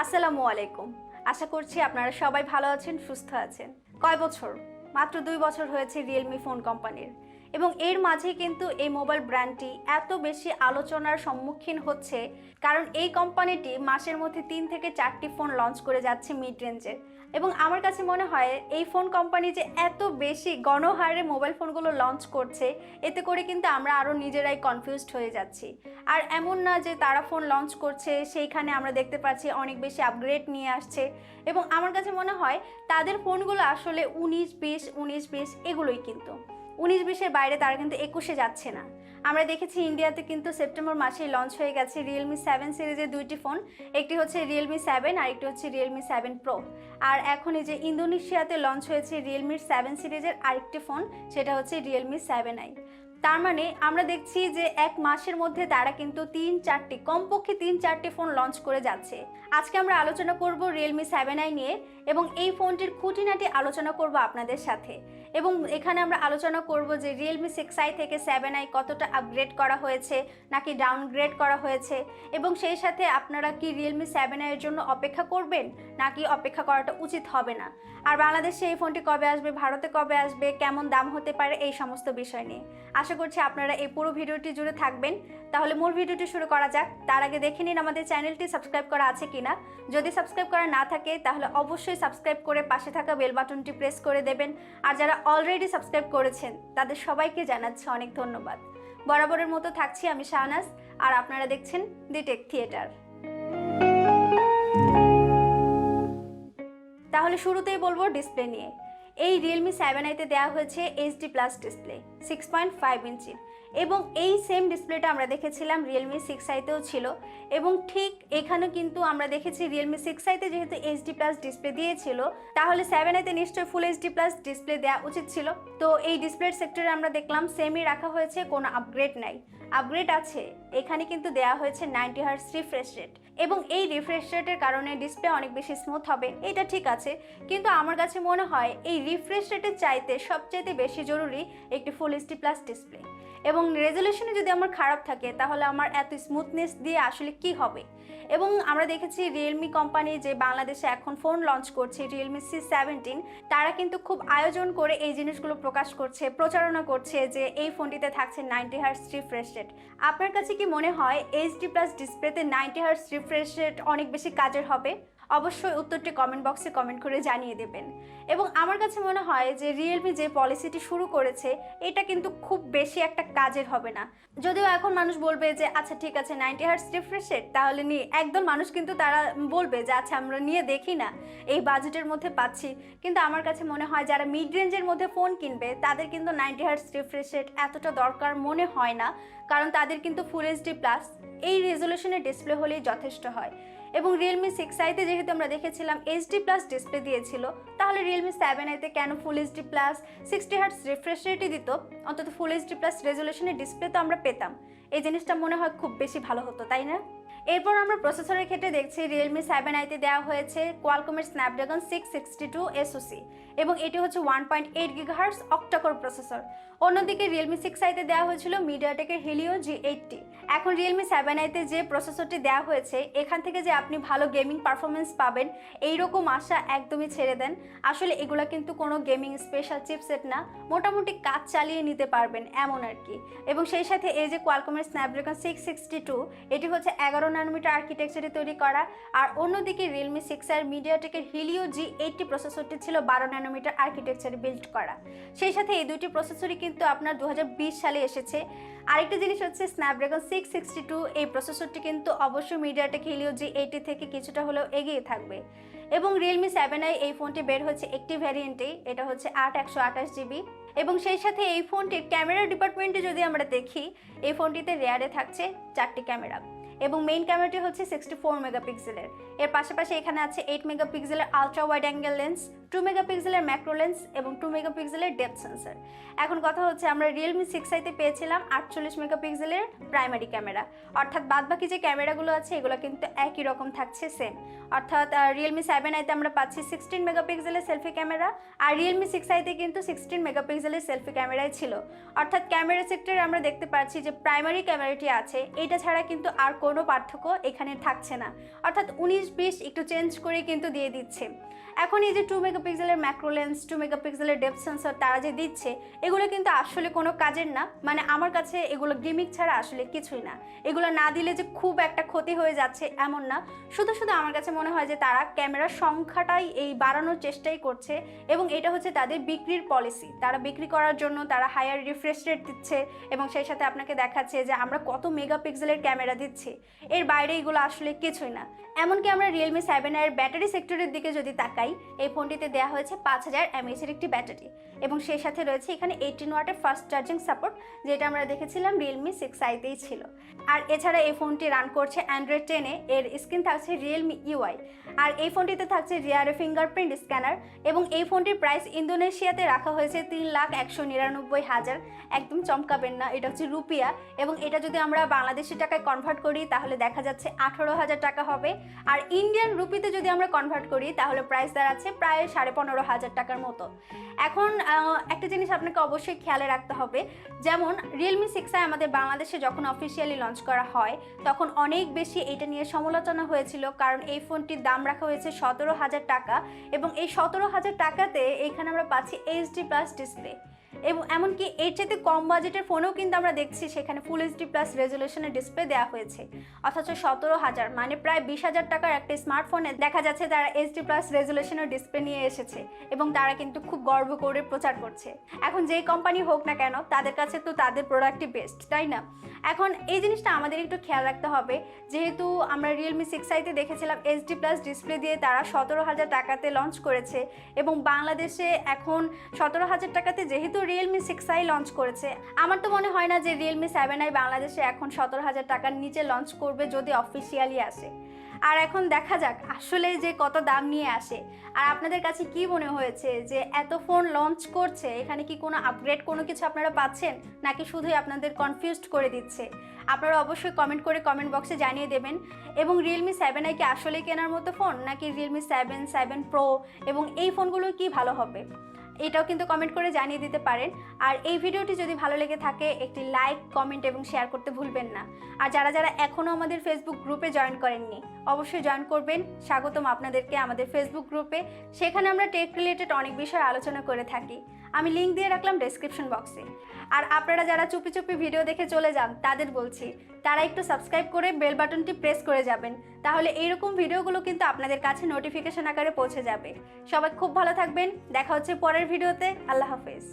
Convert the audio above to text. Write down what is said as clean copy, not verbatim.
আসসালামু আলাইকুম। আশা করছি আপনারা সবাই ভালো আছেন, সুস্থ আছেন। কয় বছর? মাত্র 2 বছর হয়েছে রিয়েলমি ফোন কোম্পানির, এবং এর মাঝে কিন্তু এই মোবাইল ব্র্যান্ডটি এত বেশি আলোচনার সম্মুখীন হচ্ছে কারণ এই কোম্পানিটি মাসের মধ্যে 3 থেকে 4টি ফোন লঞ্চ করে যাচ্ছে মিড রেঞ্জের। এবং আমার কাছে মনে হয় এই ফোন কোম্পানি যে এত বেশি গণহারে মোবাইল ফোনগুলো লঞ্চ করছে, এতে করে কিন্তু আমরা আরও নিজেরাই কনফিউজড হয়ে যাচ্ছি। আর এমন না যে তারা ফোন লঞ্চ করছে সেইখানে আমরা দেখতে পাচ্ছি অনেক বেশি আপগ্রেড নিয়ে আসছে, এবং আমার কাছে মনে হয় তাদের ফোনগুলো আসলে 19-20 এগুলোই, কিন্তু 19-20-এর বাইরে তারা কিন্তু 21-এ যাচ্ছে না। আমরা দেখেছি ইন্ডিয়াতে কিন্তু সেপ্টেম্বর মাসেই লঞ্চ হয়ে গেছে রিয়েলমি 7 সিরিজের 2টি ফোন, একটি হচ্ছে রিয়েলমি 7 আর একটি হচ্ছে রিয়েলমি 7 প্রো। আর এখন এই যে ইন্দোনেশিয়াতে লঞ্চ হয়েছে রিয়েলমির 7 সিরিজের আরেকটি ফোন, সেটা হচ্ছে রিয়েলমি 7i। তার মানে আমরা দেখছি যে এক মাসের মধ্যে তারা কিন্তু কমপক্ষে 3-4টি ফোন লঞ্চ করে যাচ্ছে। আজকে আমরা আলোচনা করব রিয়েলমি 7i নিয়ে, এবং এই ফোনটির খুঁটিনাটি আলোচনা করব আপনাদের সাথে। এবং এখানে আমরা আলোচনা করব যে রিয়েলমি 6i থেকে 7i কতটা আপগ্রেড করা হয়েছে নাকি ডাউনগ্রেড করা হয়েছে, এবং সেই সাথে আপনারা কি রিয়েলমি 7i এর জন্য অপেক্ষা করবেন নাকি অপেক্ষা করাটা উচিত হবে না, আর বাংলাদেশে এই ফোনটি কবে আসবে, ভারতে কবে আসবে, কেমন দাম হতে পারে, এই সমস্ত বিষয় নিয়ে আশা করছি আপনারা এই পুরো ভিডিওটি জুড়ে থাকবেন। তাহলে মূল ভিডিওটি শুরু করা যাক। তার আগে দেখে নিন আমাদের চ্যানেলটি সাবস্ক্রাইব করা আছে কিনা। যদি সাবস্ক্রাইব করা না থাকে তাহলে অবশ্যই সাবস্ক্রাইব করে পাশে থাকা বেল বাটনটি প্রেস করে দেবেন। আর যারা অলরেডি সাবস্ক্রাইব করেছেন তাদের সবাইকে জানাচ্ছি অনেক ধন্যবাদ। বরাবরের মতো থাকছি আমি শাহনাজ, আর আপনারা দেখছেন The.Tech.Theatre। তাহলে শুরুতেই বলবো ডিসপ্লে নিয়ে। এই রিয়েলমি 7i-তে দেওয়া হয়েছে HD+ ডিসপ্লে 6.5 ইঞ্চির, এবং এই সেম ডিসপ্লেটা আমরা দেখেছিলাম রিয়েলমি 6i-তেও ছিল। এবং ঠিক এখানে কিন্তু আমরা দেখেছি রিয়েলমি 6i-তে যেহেতু HD+ ডিসপ্লে দিয়েছিল, তাহলে 7i-তে নিশ্চয়ই ফুল HD+ ডিসপ্লে দেওয়া উচিত ছিল। তো এই ডিসপ্লের সেক্টরে আমরা দেখলাম সেমই রাখা হয়েছে, কোনো আপগ্রেড নাই। আপগ্রেড আছে, এখানে কিন্তু দেওয়া হয়েছে 90 Hz রিফ্রেশ রেট, এবং এই রিফ্রেশ রেটের কারণে ডিসপ্লে অনেক বেশি স্মুথ হবে, এটা ঠিক আছে। কিন্তু আমার কাছে মনে হয় এই রিফ্রেশ রেটের চাইতে সবচাইতে বেশি জরুরি একটি ফুল HD+ ডিসপ্লে। এবং রেজলিউশনে যদি আমার খারাপ থাকে তাহলে আমার এত স্মুথনেস দিয়ে আসলে কি হবে। এবং আমরা দেখেছি রিয়েলমি কোম্পানি যে বাংলাদেশে এখন ফোন লঞ্চ করছে রিয়েলমি C17, তারা কিন্তু খুব আয়োজন করে এই জিনিসগুলো প্রকাশ করছে, প্রচারণা করছে যে এই ফোনটিতে থাকছে 90 Hz রিফ্রেশ রেট। আপনার কাছে কি মনে হয় HD+ ডিসপ্লেতে 90 Hz রিফ্রেশ রেট অনেক বেশি কাজের হবে? অবশ্যই উত্তরটি কমেন্ট বক্সে কমেন্ট করে জানিয়ে দেবেন। এবং আমার কাছে মনে হয় যে রিয়েলমি যে পলিসিটি শুরু করেছে এটা কিন্তু খুব বেশি একটা কাজের হবে না। যদিও এখন মানুষ বলবে যে আচ্ছা ঠিক আছে 90 Hz রিফ্রেশ রেট তাহলে নিয়ে, একদল মানুষ কিন্তু তারা বলবে যে আচ্ছা আমরা নিয়ে দেখি না, এই বাজেটের মধ্যে পাচ্ছি। কিন্তু আমার কাছে মনে হয় যারা মিড রেঞ্জের মধ্যে ফোন কিনবে তাদের কিন্তু 90 Hz রিফ্রেশ রেট এতটা দরকার মনে হয় না, কারণ তাদের কিন্তু ফুল HD+ এই রেজলিউশনের ডিসপ্লে হলেই যথেষ্ট হয়। এবং রিয়েলমি 6i-তে যেহেতু আমরা দেখেছিলাম HD+ ডিসপ্লে দিয়েছিল, তাহলে রিয়েলমি 7i-তে কেন ফুল HD+ 60 Hz রিফ্রেশ রেটই দিত? অন্তত ফুল HD+ রেজলিউশনের ডিসপ্লে তো আমরা পেতাম। এই জিনিসটা মনে হয় খুব বেশি ভালো হতো, তাই না? এরপর আমরা প্রসেসরের ক্ষেত্রে দেখছি রিয়েলমি 7i-তে দেওয়া হয়েছে কোয়ালকমের Snapdragon 662 SoC, এবং এটি হচ্ছে 1.8 GHz অক্টাকোর প্রসেসর। অন্যদিকে রিয়েলমি 6i-তে দেওয়া হয়েছিল মিডিয়াটেকের Helio G80। এখন রিয়েলমি 7i-তে যে প্রসেসরটি দেওয়া হয়েছে এখান থেকে যে আপনি ভালো গেমিং পারফরমেন্স পাবেন এইরকম আশা একদমই ছেড়ে দেন। আসলে এগুলো কিন্তু কোনো গেমিং স্পেশাল চিপসেট না, মোটামুটি কাজ চালিয়ে নিতে পারবেন এমন আর কি। এবং সেই সাথে এই যে কোয়ালকমের Snapdragon 662, এটি হচ্ছে 11 ন্যানোমিটার আর্কিটেকচারে তৈরি করা, আর অন্যদিকে রিয়েলমি 6i মিডিয়াটেকের Helio G80 প্রসেসরটি ছিল 12 ন্যানোমিটার আর্কিটেকচারে বিল্ড করা। সেই সাথে এই দুটি প্রসেসরই কিন্তু আপনার 2020 সালে এসেছে। আরেকটা জিনিস হচ্ছে Snapdragon 662, এই প্রসেসরটি কিন্তু অবশ্যই মিডিয়াটেক Helio G80 থেকে কিছুটা হলেও এগিয়ে থাকবে। এবং রিয়েলমি 7i এই ফোনটি বের হচ্ছে একটি ভ্যারিয়েন্টে, এটা হচ্ছে 8/128GB। এবং সেই সাথে এই ফোনটির ক্যামেরা ডিপার্টমেন্টে যদি আমরা দেখি, এই ফোনটিতে রেয়ারে থাকছে 4টি ক্যামেরা, এবং মেইন ক্যামেরাটি হচ্ছে 64 মেগাপিক্সেলের। এর পাশাপাশি এখানে আছে 8 মেগাপিক্সেলের আলট্রা ওয়াইড অ্যাঙ্গেল লেন্স, 2 মেগাপিক্সেলের ম্যাক্রো লেন্স এবং 2 মেগাপিক্সেলের ডেপথ সেন্সর। এখন কথা হচ্ছে আমরা রিয়েলমি 6i-তে পেয়েছিলাম 48 মেগাপিক্সেলের প্রাইমারি ক্যামেরা, অর্থাৎ বাদবাকি যে ক্যামেরাগুলো আছে এগুলো কিন্তু একই রকম থাকছে, সেম। অর্থাৎ রিয়েলমি 7i-তে আমরা পাচ্ছি 16 মেগাপিক্সেলের সেলফি ক্যামেরা, আর রিয়েলমি 6i-তে কিন্তু 16 মেগাপিক্সেলের সেলফি ক্যামেরাই ছিল। অর্থাৎ ক্যামেরা সেক্টরে আমরা দেখতে পাচ্ছি যে প্রাইমারি ক্যামেরাটি আছে, এটা ছাড়া কিন্তু আর কোনো পার্থক্য এখানে থাকছে না, অর্থাৎ 19-20 একটু চেঞ্জ করে কিন্তু দিয়ে দিচ্ছে। এখন এই যে 2 মেগাপিক্সেলের ম্যাক্রো লেন্স, 2 মেগাপিক্সেলের ডেপথ সেন্সর তারা যে দিচ্ছে, এগুলো কিন্তু আসলে কোনো কাজের না। মানে আমার কাছে এগুলো গিমিক ছাড়া আসলে কিছুই না। এগুলো না দিলে যে খুব একটা ক্ষতি হয়ে যাচ্ছে এমন না, শুধু শুধু আমার কাছে মনে হয় যে তারা ক্যামেরার সংখ্যাটাই এই বাড়ানোর চেষ্টাই করছে, এবং এটা হচ্ছে তাদের বিক্রির পলিসি। তারা বিক্রি করার জন্য তারা হায়ার রিফ্রেশ রেট দিচ্ছে এবং সেই সাথে আপনাকে দেখাচ্ছে যে আমরা কত মেগাপিক্সেলের ক্যামেরা দিচ্ছি। এর বাইরে এগুলো আসলে কিছুই না। এমনকি আমরা Realme 7 এর ব্যাটারি সেক্টরের দিকে যদি তাকাই, এই ফোনটিতে দেওয়া হয়েছে 5000 mAh এর একটি ব্যাটারি, এবং সেই সাথে রয়েছে এখানে 18 ওয়াটের ফাস্ট চার্জিং সাপোর্ট, যেটা আমরা দেখেছিলাম Realme 6i-তেই ছিল। আর এছাড়া এই ফোনটি রান করছে Android 10-এ, এর স্ক্রিন থাকছে Realme UI, আর এই ফোনটিতে থাকছে রিয়ারে ফিঙ্গারপ্রিন্ট স্ক্যানার, এবং এই ফোনটির প্রাইস ইন্দোনেশিয়াতে রাখা হয়েছে 3,199,000। একদম চমকাবেন না, এটা হচ্ছে রুপিয়া, এবং এটা যদি আমরা বাংলাদেশি টাকায় কনভার্ট করি তাহলে দেখা যাচ্ছে 18,000 টাকা হবে। আর ইন্ডিয়ান রুপিতে যদি আমরা কনভার্ট করি তাহলে প্রাইস দাঁড়াচ্ছে প্রায় 15,500 টাকার মতো। এখন একটা জিনিস আপনাকে অবশ্যই খেয়ালে রাখতে হবে, যেমন Realme 6i আমাদের বাংলাদেশে যখন অফিসিয়ালি লঞ্চ করা হয় তখন অনেক বেশি এটা নিয়ে সমালোচনা হয়েছিল, কারণ এই ফোনটির দাম রাখা হয়েছে 17,000 টাকা, এবং এই 17,000 টাকাতে এখানে আমরা পাচ্ছি HD+ ডিসপ্লে, এবং এমনকি এর চাইতে কম বাজেটের ফোনেও কিন্তু আমরা দেখছি সেখানে ফুল HD+ রেজলিউশনের ডিসপ্লে দেওয়া হয়েছে, অথচ 17,000 মানে প্রায় 20,000 টাকার একটা স্মার্টফোনে দেখা যাচ্ছে তারা HD+ রেজলিউশনের ডিসপ্লে নিয়ে এসেছে, এবং তারা কিন্তু খুব গর্ব করে প্রচার করছে। এখন যেই কোম্পানি হোক না কেন তাদের কাছে তো তাদের প্রোডাক্টই বেস্ট, তাই না? এখন এই জিনিসটা আমাদের একটু খেয়াল রাখতে হবে, যেহেতু আমরা Realme 6i-তে দেখেছিলাম HD+ ডিসপ্লে দিয়ে তারা 17,000 টাকাতে লঞ্চ করেছে, এবং বাংলাদেশে এখন 17,000 টাকাতে যেহেতু Realme 6i লঞ্চ করেছে, আমার তো মনে হয় না যে Realme 7i বাংলাদেশে এখন 17,000 টাকার নিচে লঞ্চ করবে যদি অফিসিয়ালি আসে। আর এখন দেখা যাক আসলে যে কত দাম নিয়ে আসে। আর আপনাদের কাছে কি মনে হয়েছে যে এত ফোন লঞ্চ করছে, এখানে কি কোনো আপগ্রেড কোনো কিছু আপনারা পাচ্ছেন, নাকি শুধুই আপনাদের কনফিউজড করে দিচ্ছে? আপনারা অবশ্যই কমেন্ট করে কমেন্ট বক্সে জানিয়ে দেবেন। এবং Realme 7i কি আসলে কেনার মতো ফোন, নাকি Realme 7, 7 Pro এবং এই ফোনগুলো কি ভালো হবে, এটাও কিন্তু কমেন্ট করে জানিয়ে দিতে পারেন। আর এই ভিডিওটি যদি ভালো লেগে থাকে একটি লাইক, কমেন্ট এবং শেয়ার করতে ভুলবেন না। আর যারা যারা এখনও আমাদের ফেসবুক গ্রুপে জয়েন করেননি অবশ্যই জয়েন করবেন। স্বাগতম আপনাদেরকে আমাদের ফেসবুক গ্রুপে, সেখানে আমরা টেক রিলেটেড অনেক বিষয় আলোচনা করে থাকি। আমি লিঙ্ক দিয়ে রাখলাম ডেসক্রিপশন বক্সে। আর আপনারা যারা চুপি চুপি ভিডিও দেখে চলে যান তাদের বলছি, তারা একটু সাবস্ক্রাইব করে বেল বাটনটি প্রেস করে যাবেন, তাহলে এইরকম ভিডিওগুলো কিন্তু আপনাদের কাছে নোটিফিকেশন আকারে পৌঁছে যাবে। সবাই খুব ভালো থাকবেন, দেখা হচ্ছে পরের ভিডিওতে। আল্লাহ হাফেজ।